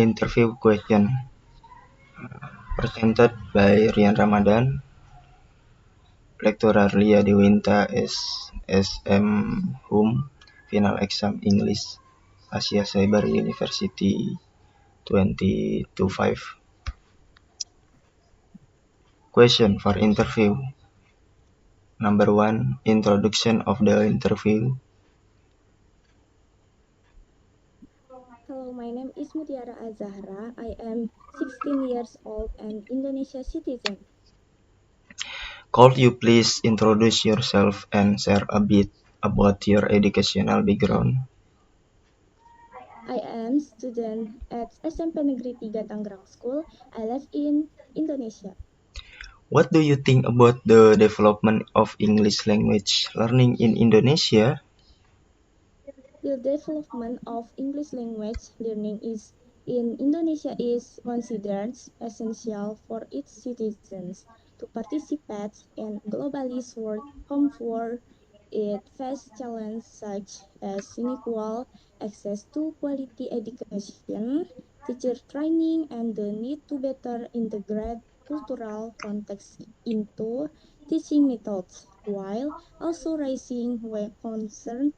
Interview question presented by Rian Ramadan, Lecturer Lia Dewinta SM Hum, Final Exam English, Asia Cyber University 2025. Question for interview. Number 1. Introduction of the interview. Hello, my name is Mutiara Azahra. I am 16 years old and Indonesia citizen. Could you please introduce yourself and share a bit about your educational background? I am student at SMP Negeri 3 Tangerang School. I live in Indonesia. What do you think about the development of English language learning in Indonesia? The development of English language learning is in Indonesia is considered essential for its citizens to participate in globalist world. However, it faces challenges such as unequal access to quality education, teacher training, and the need to better integrate cultural context into teaching methods, while also raising concerns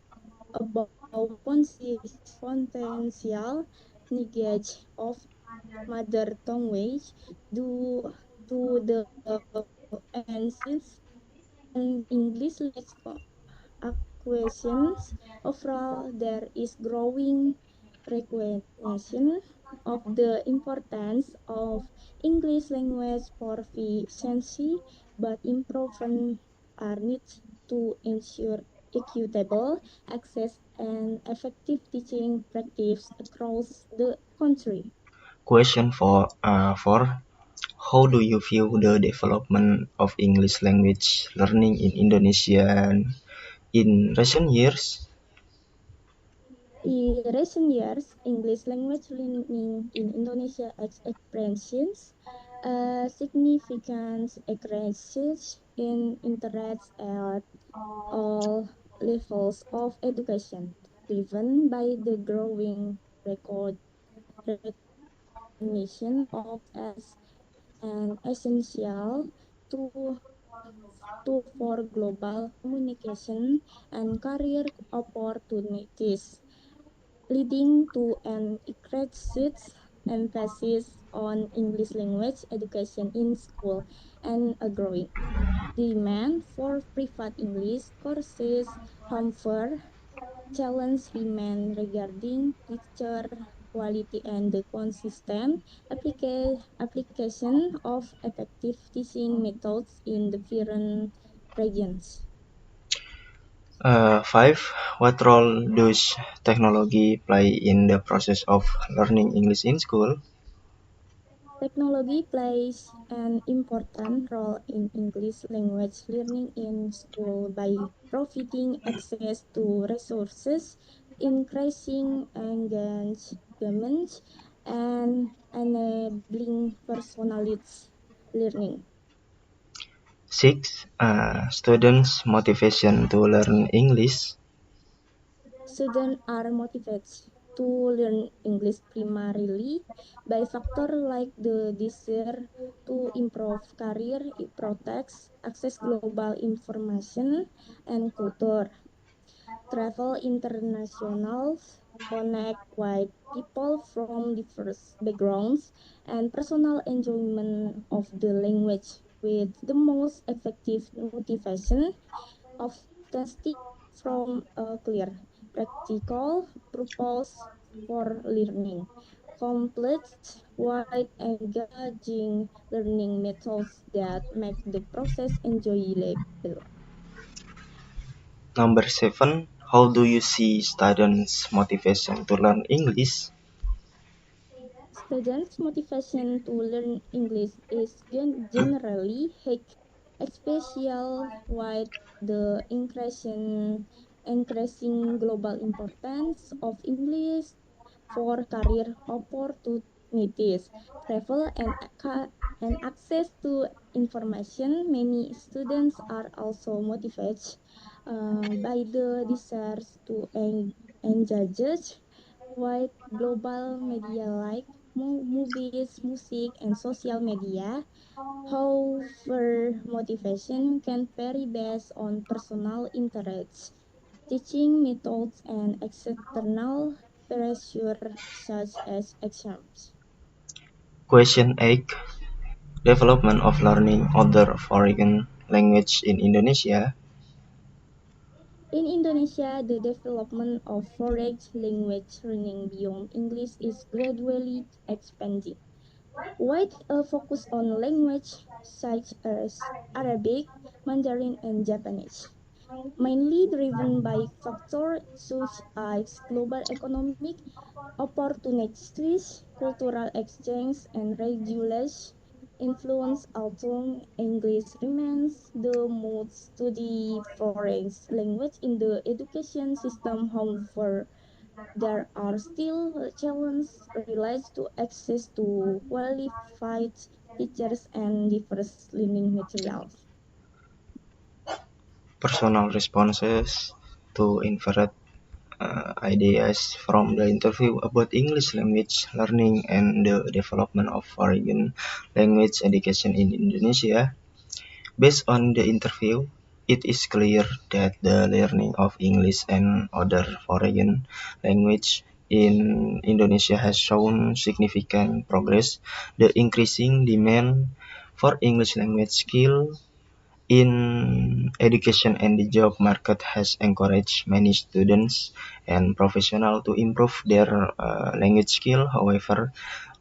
about potential negation of mother tongue wage due to the emphasis on English language acquisitions. Overall, there is growing recognition of the importance of English language proficiency, but improvement are needed to ensure equitable access and effective teaching practice across the country. Question 4. How do you view the development of English language learning in Indonesia in recent years? In recent years, English language learning in Indonesia has experienced a significant increase in interest at all levels of education, driven by the growing record recognition of as an essential to for global communication and career opportunities, leading to an increased emphasis on English language education in school and a growing demand for private English courses. However, challenges remain regarding teacher quality and the consistent application of effective teaching methods in different regions. 5. What role does technology play in the process of learning English in school? Technology plays an important role in English language learning in school by providing access to resources, increasing engagement, and enabling personalized learning. 6. Students' motivation to learn English. Students are motivated to learn English primarily by factors like the desire to improve career, protects, access global information and culture, travel international, connect with people from diverse backgrounds, and personal enjoyment of the language, with the most effective motivation of testing from a clear, practical purpose for learning, complete, wide, engaging learning methods that make the process enjoyable. Number 7. How do you see students' motivation to learn English? Students' motivation to learn English is generally high, especially with the increasing global importance of English for career opportunities, travel, and access to information. Many students are also motivated by the desire to engage with global media like movies, music, and social media. However, motivation can vary based on personal interests, teaching methods, and external pressure such as exams. Question 8. Development of learning other foreign language in Indonesia. In Indonesia, the development of foreign language learning beyond English is gradually expanding. With a focus on language such as Arabic, Mandarin, and Japanese, mainly driven by factors such as global economic opportunities, cultural exchange, and regulation influence, although English remains the most studied foreign language in the education system. However, there are still challenges related to access to qualified teachers and diverse learning materials. Personal responses to inferred ideas from the interview about English language learning and the development of foreign language education in Indonesia. Based on the interview, it is clear that the learning of English and other foreign language in Indonesia has shown significant progress. The increasing demand for English language skill in education and the job market has encouraged many students and professionals to improve their language skill. However,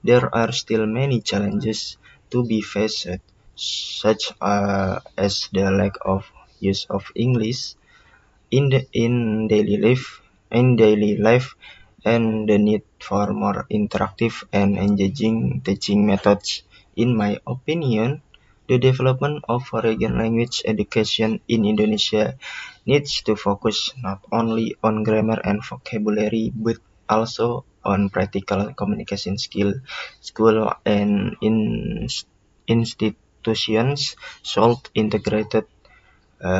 there are still many challenges to be faced, such as the lack of use of English in daily life and the need for more interactive and engaging teaching methods. In my opinion, the development of foreign language education in Indonesia needs to focus not only on grammar and vocabulary but also on practical communication skill. School and institutions should integrate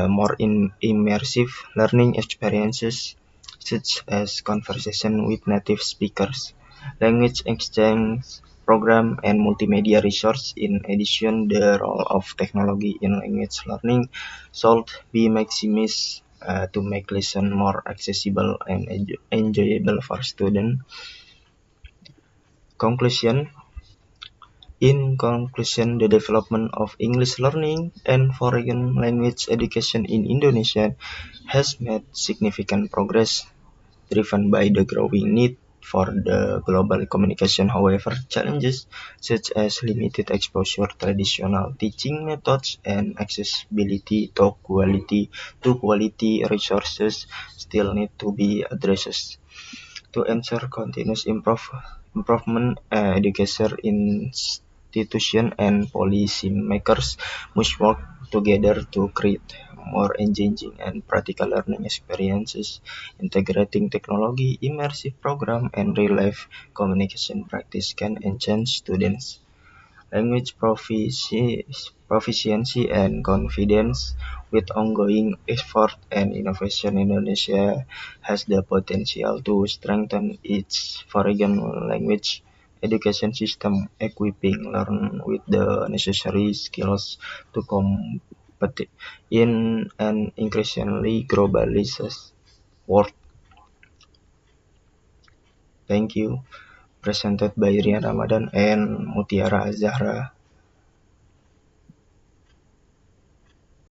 more immersive learning experiences such as conversation with native speakers, language exchange program, and multimedia resource. In addition, the role of technology in language learning should be maximized to make lesson more accessible and enjoyable for students. Conclusion. In conclusion, the development of English learning and foreign language education in Indonesia has made significant progress, driven by the growing need for the global communication. However, challenges such as limited exposure, traditional teaching methods, and accessibility to quality resources still need to be addressed. To ensure continuous improvement, education institutions and policymakers must work together to create more engaging and practical learning experiences, integrating technology, immersive program, and real-life communication practice can enhance students' language proficiency and confidence. With ongoing effort and innovation, Indonesia has the potential to strengthen its foreign language education system, equipping learners with the necessary skills to compete in an increasingly globalized world. Thank you. Presented by Rian Ramadan and Mutiara Zahra.